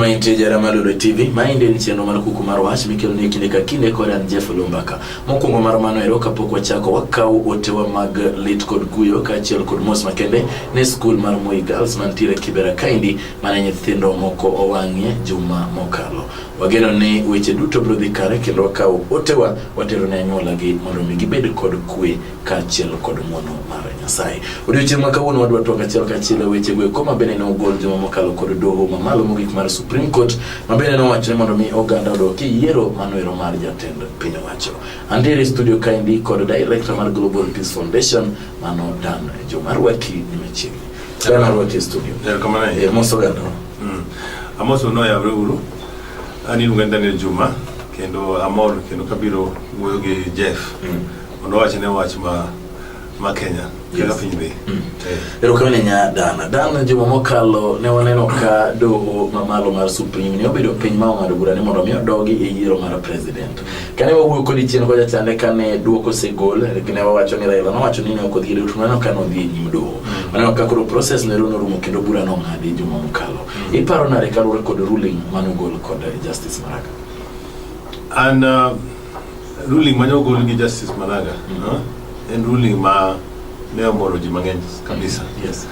mainte jara Malolo TV mainde ni cheno mar kuku mar wach mikelo ne kinde ka kinde kod an Jeff Lumbaka mokwongo mar mano ero kapok wachako wakaw otewa mag lit kod kuyo ka achiel kod mos makende ne skul mar Moi Girls mantiere Kibera Kaindi mane nyithindo moko owang'ie juma mokalo. Wageno ni weche duto bro dhi kare kendo wakaw otewa watero ne anyuola gi mondo mi gibed kod kwe ka achiel kod muono mar Nyasaye. Odiochieng' ma kawuono wadwa twak achiel weche go koma bende ne ogol juma mokalo kod doho mamalo mogik mar Supreme Court mabende nowacho ni mondo mi oganda odoki yiero manoero mar jatend piny owacho. Andiere studio kaindi kod director mar Global Peace Foundation mano Dan Juma Rwaki nimechiegni. Dan Rwaki studio. Kamana moso ganda. Amoso no ya uru. Ani luganda ne Juma kendo amor kendo kabiro wuoyo gi Jeff. Ondo wacho ne wach ma Kenya. Kaka pinyi. Erokamane nya Dan juma mokalo ne waneno ka doho mamalo mar Supreme ne obedo piny ma ong'ado bura ni mondo mi odogi e yiero mar president. Kane wawuoyo kod chien ko jachande kane duoko segol ne wawacho ni Raila nowacho ni ne ok odhi to neno ka nodhi e nyim doho. Waneno ka koro process ne rumo kendo bura no ng'adi juma mokalo. Iparo nare kaluwore kod ruling manogol kod Justice Maraga. And ruling manogol gi Justice Maraga en ruling ma ne omoro ji mang'eny kabisa. Yes.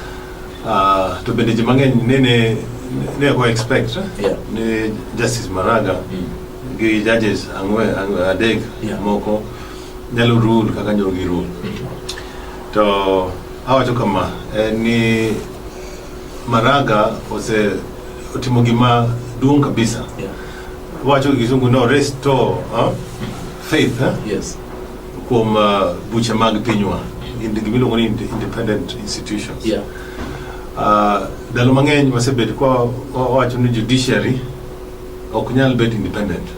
To bende ji mang'eny ne ko expect ne Justice Maraga gi judges adek moko nyalo rule kaka nyalo gi rule. To awacho kama ni Maraga otimo gima duong' kabisa. Wacho gi kizungu no restore faith Yes. kuom buche mag pinywa gimiluongo ni independent institutions. Dalo mang'eny masebet kwa wacho ni judiciary ok nyal bet independent.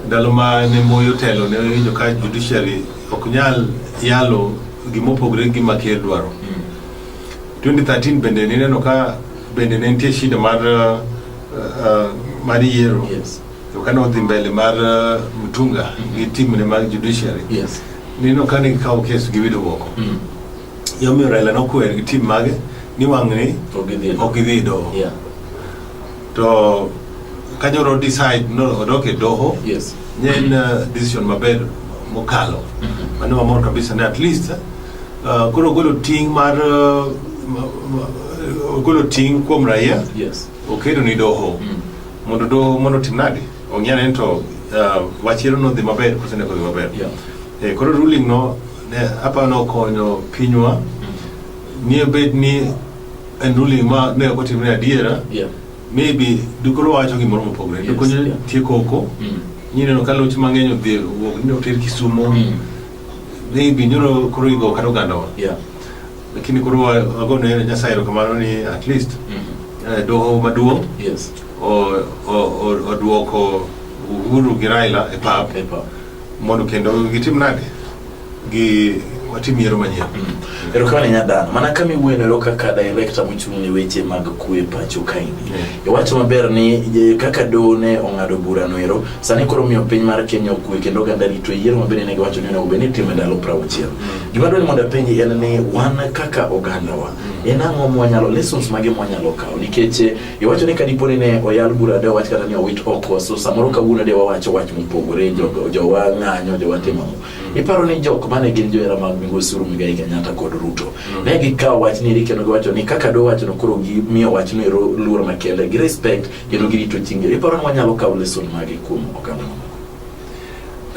Dalo ma ne moyo telo ne winjo ka judiciary ok nyal yalo gimopogre gi maker dwaro. 2013 bende neno ka bende ne nitie shida mar yiero. Yes. Kano dhi mbele mar Mutunga gi team ne mag judiciary. Yes. Nino kani kawo case gi wido woko. Yomi Raila no kwer gi team mage ni wang'ni ogidhi doho. To kanyoro decide no odoke doho. Yes. Nyen decision maber mokalo. Mano amor kabisa ne at least koro golo ting mar golo ting kuom raia. Yes. Okedo ni doho. Mondo timnadi. Ong'ia ento wachiero no dhi maber kose ne ko dhi maber. Koro ruling no ne apa no konyo pinywa nie bed ni en ruling ma ne ok otimre adiera. Maybe dukoro wacho gimoro mopogre. Dukonyo tieko oko. Nyine no kaloch mang'eny odhi wuok ni oter Kisumo. Maybe nyoro koro igo kata ogandawa. Lakini koro agone Nyasaye kamano ni at least doho maduong'. Yes. O duoko Uhuru gi Raila e pap mondo kendo gitim nade gi watim yiero manyien. Erokamane nya Dan mana kami wuoyo kaka director mochung' ne weche mag kwe pacho kaindi. Wacho maber ni kaka doho ne ong'ado bura no ero sani koro miyo piny mar Kenya okwe kendo oganda rito yiero mabende ne giwacho ni onego bed ni itimo ndalo 60. Gima dwani mondo apenji en ni wan kaka ogandawa en ang'o mwanyalo lessons mage mwanyalo kawo nikech iwacho ni kadiponi ne oyal bura de wach kata ni owit oko so samoro kawuono de wawacho wach mopogore jowa ng'anyo jowa timo. Iparo ni jok mane gin johera mag Migosi Uhuru Muigai Kenyatta kod Ruto ne gikawo wach ni kendo giwacho ni kaka do wacho no koro gimiyo wach no luor makende gi respect kendo girito chingre. Iparo ni wanyalo kawo lesson mage kuom oganda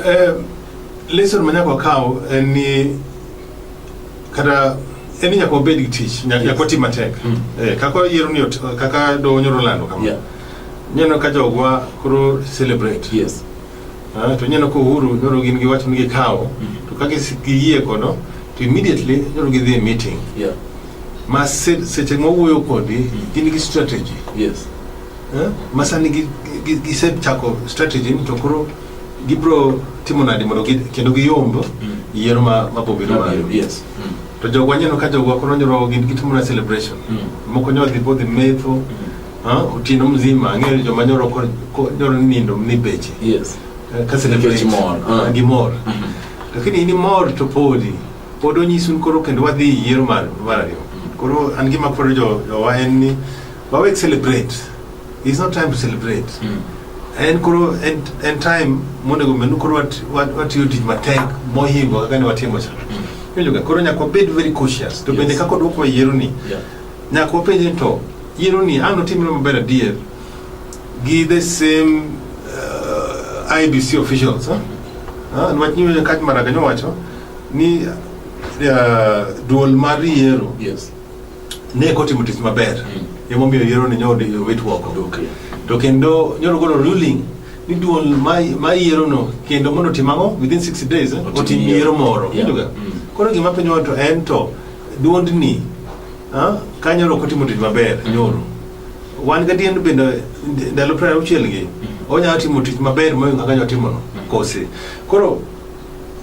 no. Lesson manyako kawo en ni kada eni nyako bed gi tich nyako tim matek. Kako yiero ni kaka do nyoro lando kama. Nyeno ka jogwa koro celebrate. Yes. To nyeno ko Uhuru nyoro gin gi wacho ni gikawo to kaka giyie kono to immediately nyoro gidhi e meeting. Ma seche mowuoyo kodi gin gi strategy. Yes. Masani giseb chako strategy to koro gibro timo nadi mondo kendo giyombo yiero mabobiro ma. Yes. To jogwa nyeno ka jogwa koro nyoro gitimo na celebration. Moko nyodhi bodhi metho. Utino mzima ng'eyo joma nyoro nyoro nindo ni beche. Yes. Ka celebration gimor. Lakini ni mor to pod onyisun koro kendo wadhi yiero mar ariyo. Koro an gima koro jo wa en ni wawek celebrate it's not time to celebrate. And kuro and time mondo go menu kuro what you did matek mohingo kaka ne watimo cha. Winjo kuro nyako bed very cautious. To bende kako dwoko yiero ni. Nyako penje to yiero ni ano timno maber adier gi the same IBC officials, what you catch Maraganyo wacho ni dual mari yero. Yes. Ne koti mutis maber. Yemo mi yero ni nyodi wait walk. Okay. To kendo nyoro golo ruling ni dual mai yero no kendo mono timango within 60 days oti yero moro. Nduga. Kono gima penyo to ento duond ni kanyoro koti mutis maber nyoro. Wan gadien bende ndalo pra uchelgi. Onya timo tich maber mo ngaka timo no kose koro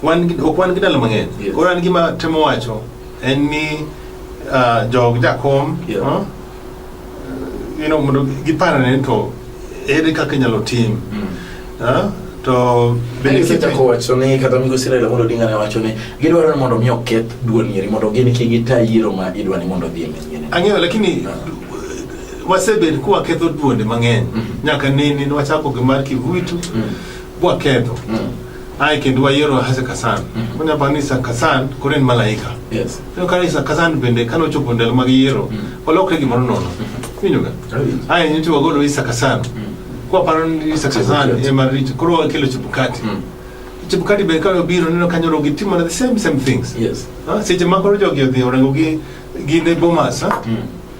wan gidalo mangen koro an gima temo wacho en ni jog jakom mondo giparane to ere kaka nyalo tim to benefit ko wacho ni kata migo sirela mondo dinga ne wacho ni gidwaro mondo mi oketh duol nyiri mondo gini kigita yiro ma idwani mondo dhi nyene ang'eyo lakini wasebed kuwa ketho duonde mang'eny nyaka nini wachako gimar kivuitu bwa ketho ai kendo wayiero Hase Kasan kunya banisa Kasan koren malaika yes no kanisa Kasan bende kano chopo ndalo mag yiero olokre gimoro nono winyoga ai niti wagolo Isa Kasan kwa paron Isa Kasan e marito koro kelo Chebukati be kano biro nino kanyoro gitimo the same things yes seche makoro jogi odhi orango gi ne bomas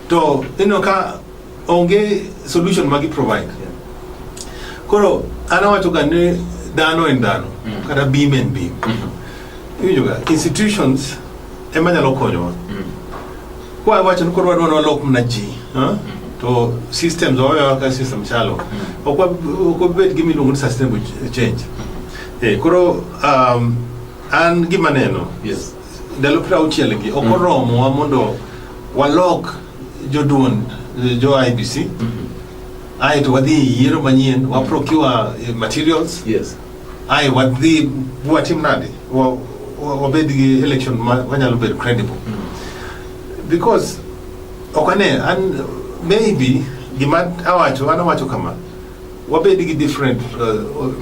to ka onge solution magi provide koro ana wacho gane dano en dano kada beam and beam yuga institutions emanyalo konyo kwa wacho koro wadwa lok mna ji to systems oyo ka system chalo okwa bet gimi lungu sustainable change koro an gima neno yes dalo pra uchelgi okoromo mondo walok joduon jo IBC ai to wadhi yiero manyien wa procure materials yes ai wadhi buatim nade wa bed gi election wanyalo bed credible because okane and maybe gima awacho kama wa bed gi different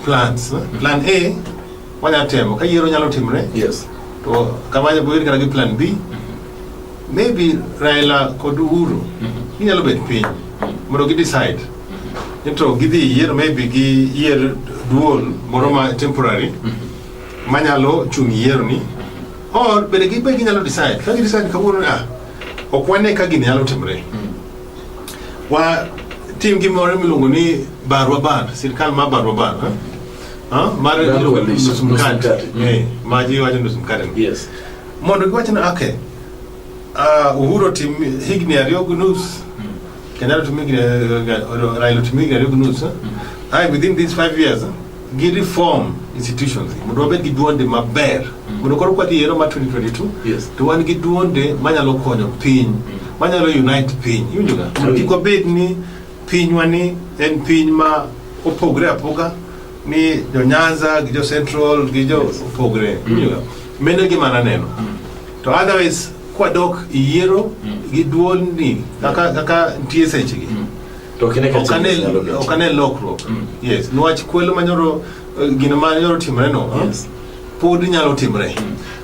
plans plan A wanyatemo ka yiero nyalo timre yes to kama boyer kana gi plan B maybe Raila kod Uhuru inyalo bet piny mondo gi decide into gidhi yiero maybe gi yier duol moro ma temporary manyalo chung yiero ni or bende gi be ginyalo decide ka gi decide kawuono okwane ka gini nyalo timre wa tim gi moro miluongo ni barua ban sirkal ma barua ban mar nusumkate ma ji wacho nusumkate yes mondo gi wacho na okay Uhuru tim higni ariyo gunus Kenyatta to make Raila to make gunus within these 5 years gi reform institutions mondo bed gi duonde maber mondo koro kwati yiero ma 2022 yes to wan gi duonde manyalo konyo piny manyalo unite piny iwinjoga kiko bed ni pinywa ni en piny ma opogre apoga ni jo Nyanza gi jo Central gi jo opogre iwinjoga mene gi mana neno to otherwise kwa dok yiero gi duol ni kaka ntie seche gi to okane lokruok yes nwach kwelo manyoro gino manyoro timre no yes pod nyalo timre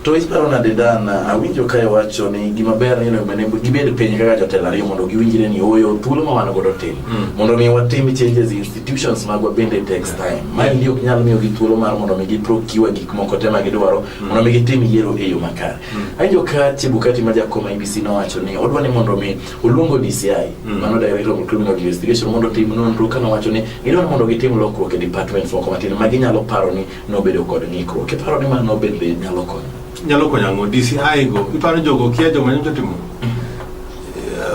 to isparo na dedana awinjo kae wacho ni gima ber ni mene gibed piny kaka jotelo ariyo mondo giwinjre ni oyo thuolo ma wan godo tim mondo mi watim changes institutions magwa bende takes time mai ndio nyalo miyo gi thuolo mar mondo mi gi procure gik moko tema gidwaro mondo mi gitim yiero e yo makare awinjo ka Chebukati ma jakoma IBC no wacho ni odwa ni mondo mi oluongo DCI mano Director of Criminal Investigation mondo tim nonro kana wacho ni gidwa mondo gitim lokruok e department moko matin ma ginyalo paro ni nobedo kod ng'ikruok paro ni mano bende nyalo konyo ngo DCI go iparo jogo kia jogo manyo timo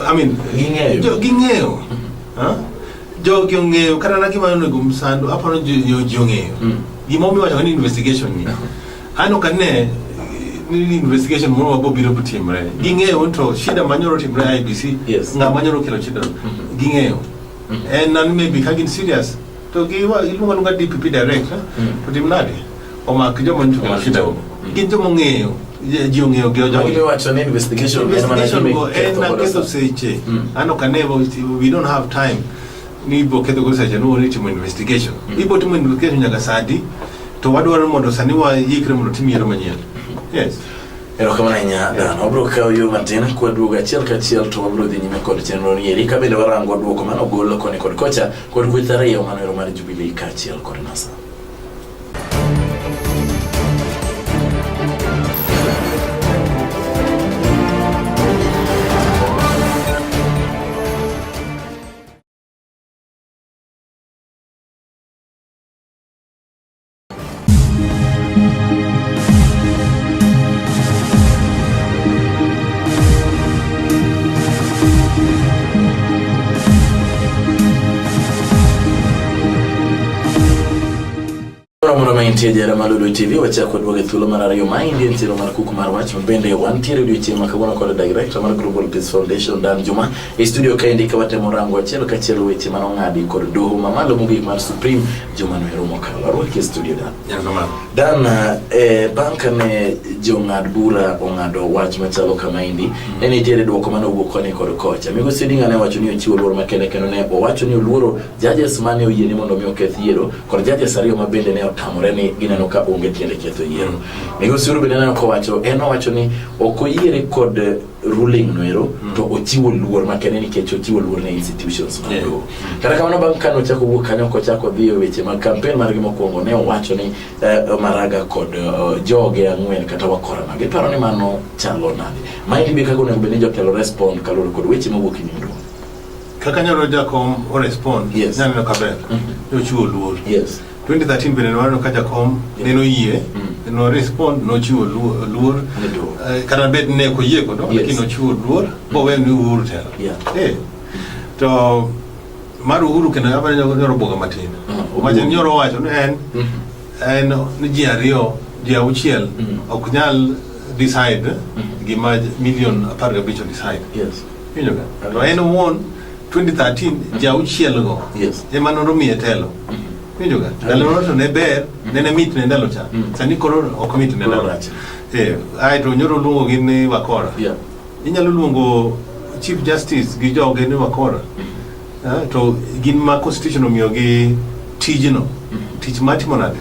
I mean ging'eyo jogi ong'eyo kata na gima onego msando aparo jogi ong'eyo gima omi wacho ni investigation ni ano kane ni investigation moro wabo biro butimre ging'eyo to shida manyoro timre IBC ng'ama nyoro kelo shida ging'eyo and nan maybe kagin serious to giwa ilunga DPP direct to timnade omak jomo nchuko shida gin jomo ng'eyo ji ong'eyo gi jogo gi wacho ni investigation go en na keso seche ano kanevo we don't have time ni bo ketho go seche no ni timo investigation ibo timo investigation nyaka sadi to wadwaro mondo sani wa yikre mondo timiero manyien. Yes. Ero kama nanya dan obro ka yo matena kwa duoga achiel ka achiel to obro dhi nyime kod chenro ni eri ka bende warango duoko mano golo koni kod kocha kod kwethare mano ero mar Jubilee ka achiel kod NASA. Jara Malulu TV wachako dwoge thuolo mar ariyo maindi ntiro mar kuku mar wach bende wantiere odiochieng' ma kawuono kod director mar Global Peace Foundation Dan Juma e studio kaendi ka watemo rango achiel ka achiel weche manong'adi kod doho mamalo mogik mar Supreme Juma Noero mokalo arwaki e studio Dan banka ne jong'ad bura ong'ado wach machalo kamaindi en itiere dwoko manowuok koni kod kocha Migosi Odinga ne wacho ni ochiwo luoro makende kendo ne owacho ni oluoro judges mane oyiene mondo mi oketh yiero kod judges ariyo ma bende ne otamore ni gineno ka onge tiende ketho yiero. Migosi Uru bende neno kowacho owacho ni okoyiere kod ruling noero to ochiwo luor makende nikech ochiwo luor ne institutions mago. Kata kamano bang' kano chako wuok kanyo kochako dhi e weche mag campaign margi mokwongo ne owacho ni Maraga kod joge ang'wen kata wakora mage paro ni mano chalo nade. Maindi be kago ne bende jotelo respond kalore kod weche mawuok e nyimdo. Kaka nyalo jakom o respond nyalo kaber. Ochiwo luor. Yes. 2013 bende nwano ka jakom neno yie no respond no chiwo luor kana bet ne ko yie ko lakini no chiwo luor bo we ni Uhuru tela to mar Uhuru kana abanya nyoro boga matin waje nyoro wacho en ni ji ariyo ji auchiel ok nyal decide gima million 15 decide to en won 2013 ji auchiel go ema no miye telo Pinjoga. Dalo to ne ber, ne mit ne ndalo cha. Sani koro ok mit ne ndalo cha. Ai to nyoro luongo gi ni wakora. Inyalo luongo Chief Justice gi joge ni wakora. To gin ma constitution omiyo gi tijno. Tich matimo nade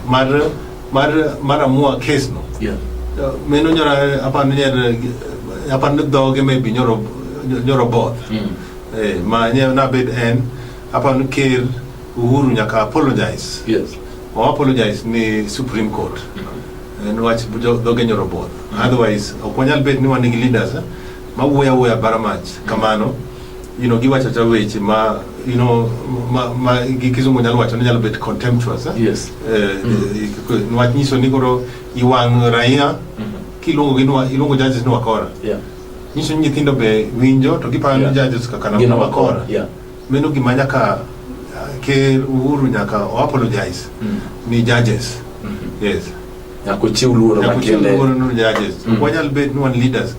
mar amua case no. Meno nyora apan doge maybe nyoro both. Ma na bed en apan ker Uhuru nyaka apologize. Yes. Or apologize ni Supreme Court. And watch doge nyoro both. Otherwise, okonyal bet ni wanigi leaders ma wuya baramach kamano. Giwa chacha weche ma ma gikizungu nyalo wacho nyalo bet contemptuous. Yes. Nwach nyiso ni koro iwang raia ilungo judges no wakora. Yeah. Nyiso nyithindo be winjo to gipano judges kaka na wakora. Yeah. Meno gimanya ka ke Uhuru nyaka apologize ni judges. Yes. Nyako chiw luoro makende. Nyako chiw luoro no judges. Wanyal bet no leaders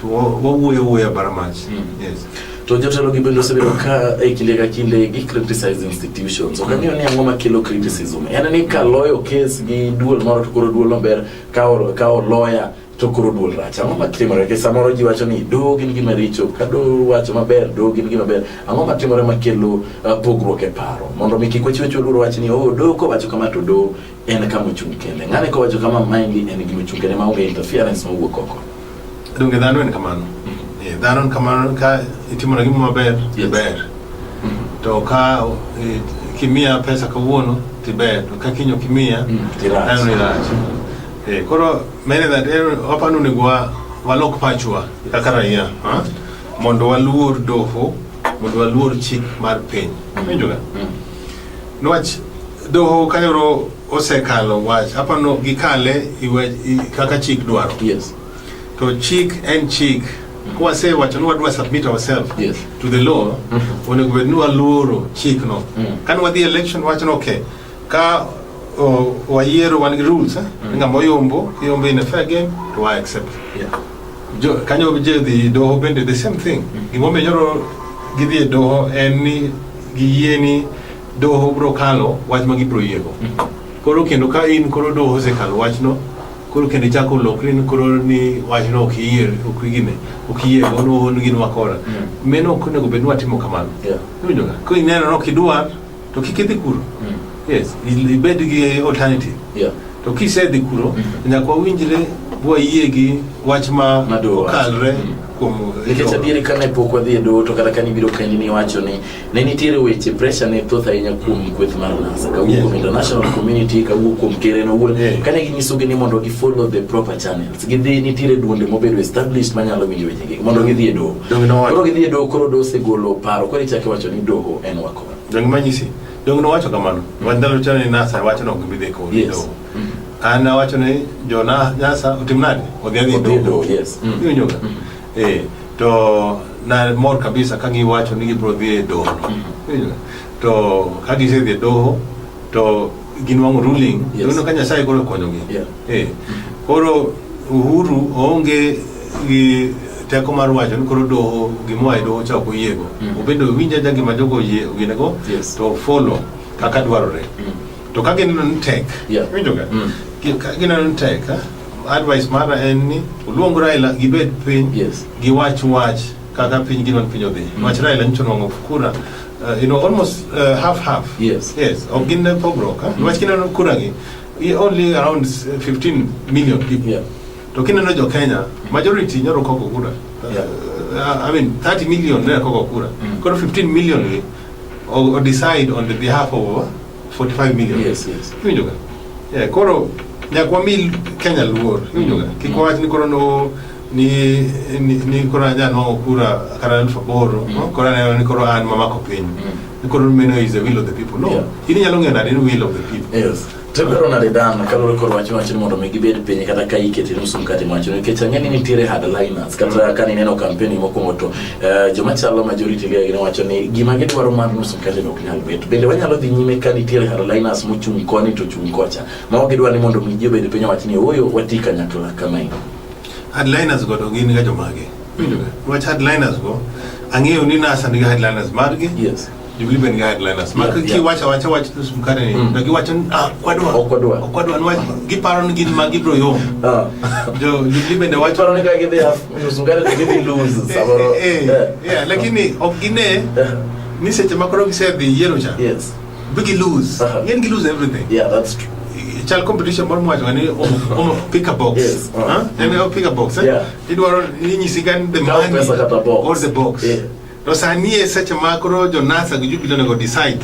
to wuya baramach. Yes. To jotelo gi bendo sebedo ka kinde ka kinde gi criticize institutions. Okanyo ni ang'o makelo criticism. En ni ka loyo case gi duol moro to koro duol no ber ka lawyer to koro duol rach. Ang'o matimore ke samoro ji wacho ni do gin gima richo ka do wacho maber do gin gima ber. Ang'o matimore makelo pogruok e paro. Mondo mi kik wachiwo luoro wach ni do ko wacho kama to do en kama ochung' kende. Ng'ane ko wacho kama mainly en gima ochung' kende ma onge interference mawuok oko. Donge dhano en kamano. Dhano kamano ka itimo na gima maber ber. To ka kimia pesa kawuono tiber to ka kinyo kimia dhano ni rach. Koro mene that opanu ni walok pachwa kaka raia mondo waluor doho mondo waluor chik mar piny. Winjoga? Nwach doho kayoro osekalo wach apano gikale kaka chik dwaro. Yes. To chik and chik kwa say wacho no wadwa submit ourselves to the law when we no aluro chik no kan wadi election wacho no okay ka wayiero one rules nga moyombo in a fair game to I accept kanyo je the doho bende the same thing gimome nyoro gidhi doho eni giyieni doho bro kalo wach magi bro yego koro kendo ka in koro doho se kalo wach no koro kendo chako lokrin koro ni wachno okiyie ono gin makora meno konego bed watimo kamano winjo ga ko ineno no kidwar to kikidhi kuro yes ibed gi alternative to kisedhi kuro nyaka winjre bwa yie gi wach ma okalre nikech adieri kane pok wadhi e doho to kata kane ibiro kendi ni wacho ni ne nitiere weche pressure ne thoth ahinya kuom kweth mar NASA kawuok kuom international community kawuok kuom kere no wuon kane ginyisogi ni mondo gi follow the proper channels gidhi nitiere duonde mobedo established manyalo winjo weche gi mondo gidhi e doho koro gidhi e doho koro doho osegolo paro koro ichake wacho ni doho en wakora dong manyisi dong no wacho kamano wandalo chane NASA wacho no gibidhe ko doho ana wacho ni jo NASA otimnade odhi doho yes winjo to na mor kabisa kangi wacho ni gibro dhi e doho to kagi se dhi doho to ginwang ruling no kanya sai koro konyogi koro Uhuru onge gi teko mar wacho ni koro doho gimwa e doho cha ko yego obedo winja jagi ma jogo yie ginego to follow kaka dwarore to kage non tek winjo ga kage non tek advice mara en ni uluong Raila gibed piny gi wach kaka piny ginon piny odhi wach Raila nchono kura almost half yes ogin pogro wach kineno kura gi only around 15 million people to kineno jo Kenya majority nyoro koko kura I mean 30 million ne koko kura koro 15 million or decide on the behalf of 45 million winjo ga koro nyakwa mil Kenya luor winjoga kikwach ni koro no ni koro anya no kura karan faboro koro ni koro an mamako piny ni koro meno is the will of the people ini nyalo ngena ni will of the people Tebero na redan kalore koro wacho mondo mi gibed piny kata kai kete nusu mkate mwacho nikech ang'eni nitiere headliners kata kani neno kampeni mokwongo to joma chalo majority ga gina wacho ni gima gidwaro mar nusu mkate no nyalo bet bende wanyalo dhi nyime ka nitiere headliners mochung' koni to chung' kocha ma gidwa ni mondo mi jibed piny wacho ni oyo watika nyakla kama ino headliners go to gin ga jomage wach headliners go ang'eyo ni NASA ni headliners margi Jubilee ben guidelines ma ki wacha nusu mkate ni na giwacho kwadwa ni giparo ni gin ma gibro yo jo Jubilee ben wacho paro ni ka gidhi nusu mkate to gidhi lose saboro lakini ogine ni seche makoro gisedhi yero cha big lose yen gi lose everything that's true chal competition more much when pick a box and pick a box idwaro ni nyisigan the money or the box no sanie seche makoro jo NASA gi Jubilee nego decide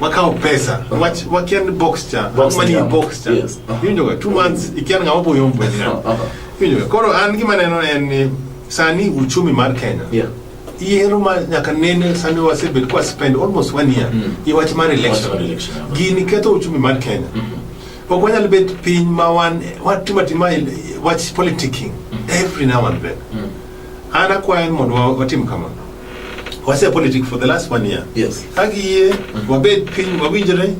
wakao pesa wakian box cha money box cha yinjo ga 2 months ikian ngamo boyo mbenya yinjo koro an gima neno en sani uchumi mar Kenya yero ma nyaka nene sani wasebet kwa spend almost 1 year i wach mar election gini keto uchumi mar Kenya okwanyal bet piny ma watimatima wach politicking every now and then ana kwa mondo watim kama wase politics for the last 1 year agiye wabed piny wawinjre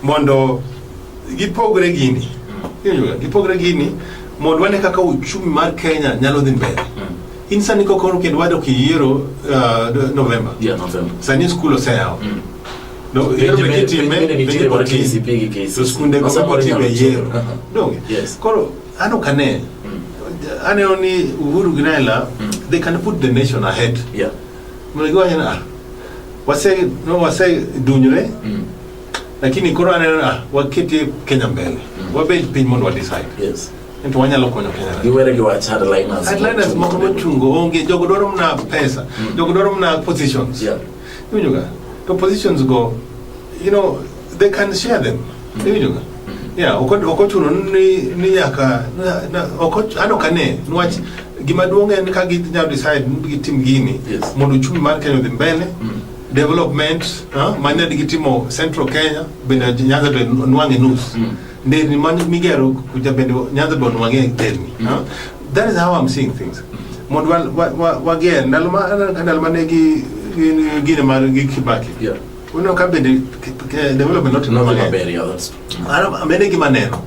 mondo gipogre gini mondo wane kaka uchumi mar Kenya nyalo dhi mbele insani kokoro kendo wado kiyiero November sani school oseyao no yero bekitime so skunde ko sabotime yero koro ano kane aneno ni Uhuru gi Raila they can put the nation ahead mligo yana wase dunyre lakini koro aneno waketi Kenya mbele wabed piny mondo wa decide into wanyalo konyo Kenya giwere gi wach headliners moko mochungo onge jogo dwaro mna pesa jogo dwaro mna positions yunyuga to positions go they can share them yunyuga okochuno ni yaka ano kane nwach gima duong en ka ginyalo decide gitim gini mondo uchumi mar Kenya dhi mbele development mane digitimo Central Kenya bende Nyanza do nwange nus ndeni migero kuja bende Nyanza do nwange derni that is how I'm seeing things mondo wage ndalma ne gine mar Kibaki uno ka bende development not no maber ya that's ana bende gima neno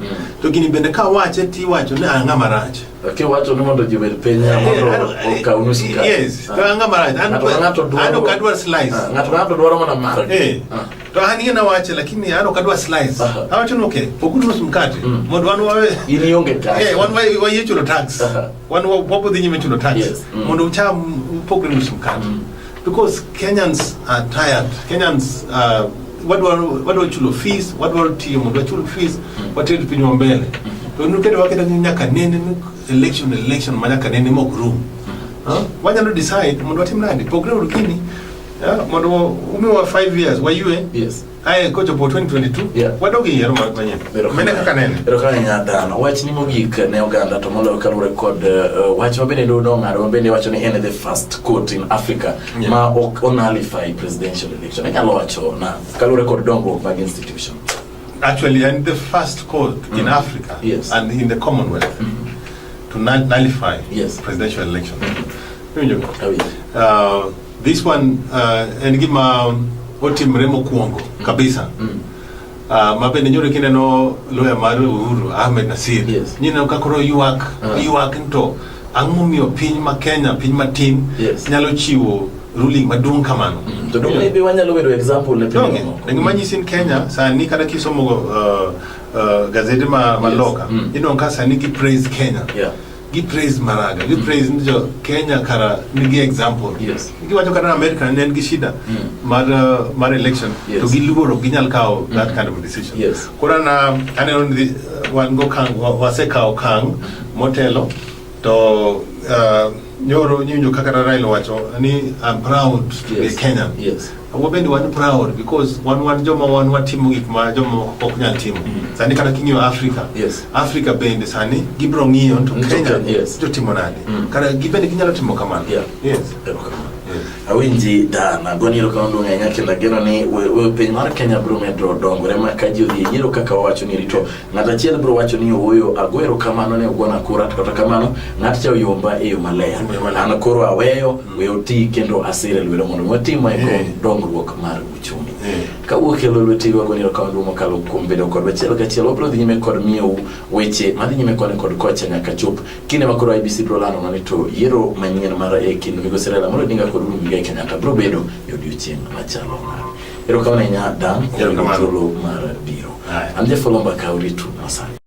to gini bende ka wache ti wacho ne anga marach okay wacho ni mondo jibed penya mondo ka unusuka yes to anga marach ano kadwa slice ngato dwaro mana mar to hani na wache lakini ano kadwa slice awacho no okay pokudu nusu mkate mondo wanu wawe ili onge tax one way yechulo tax one wapo dhinyi mechulo tax mondo ucha pokudu nusu mkate because Kenyans are tired. Kenyans what do chulo fees, what do tiyo mondo chulo fees, what do pinyo mbele. To nukede wakeda nyaka nene election manyaka nene mo room. Wanya no decide mondo wati mnadi. Program rukini mondo umewa 5 years wa yue. Yes. Aye kocho po 2022. Wadogi yero manye. Mene kaka nene. Pero kaka nyadano. Wach ni mogik ne Uganda to molo kalure kod wach mabende do ngado mabende wacho ni en the first court in Africa ma ok nullify presidential election. Nyalo wacho na kalure kod dongruok mag institution. Actually, and the first court in Africa and in the Commonwealth to nullify presidential election. This one and give ma otimre mokuongo kabisa. Mabende nyoro kine no lawyer Maru Uhuru Ahmed Nasir. Nyina kakoro yuak nto ang'omiyo piny ma Kenya piny matin nyalo chiwo ruling maduong' kamano. To do maybe wanyalo wedo example ne piny. Ngimanyisi in Kenya sani kada kisomo gazeti maloka ino kasa ni praise Kenya. Gi praise Maraga, gi praise njo Kenya kara nigi example. Gi wacho kana America nen gi shida mar election to gi luoro ginyal kawo that kind of decision. Kurana aneno wan go kang wasekao kang motelo to nyoro nyinyo kaka Raila wacho ni I'm proud to be Kenyan. Wabendi one proud because one joma one timu gik ma joma ok nyal timo. Sani kana kinyo Africa. Africa bende sani gibro ngiyo to Kenya to timo nade. Kana gibende kinyalo timo kamano. Awinji dana goniro kaundu ng'enya kenda geno ni we piny mar Kenya bro medro dongore ma kaji odhi yiero kaka wacho ni rito ng'ata chiel bro wacho ni oyo agwero kamano ne ugona kura kata kamano ng'at cha oyomba e yo maler an koro aweyo we oti kendo asire lwedo mondo watim e dongruok mar uchumi ka ukelo lweti wa goniro kaundu mokalo kuom bedo kod wachiel ka chiel obro dhi nyime kod miyo weche madhi nyime kod kocha nyaka chop kinde makoro IBC bro lano ng'ani to yiero manyien mar kinde migosi Raila Amolo Odinga kod Migai Kenyatta bro bedo odiochieng' machalo mar ero kawana nya dan kod mar biro. Anje Folomba ka uritu masani.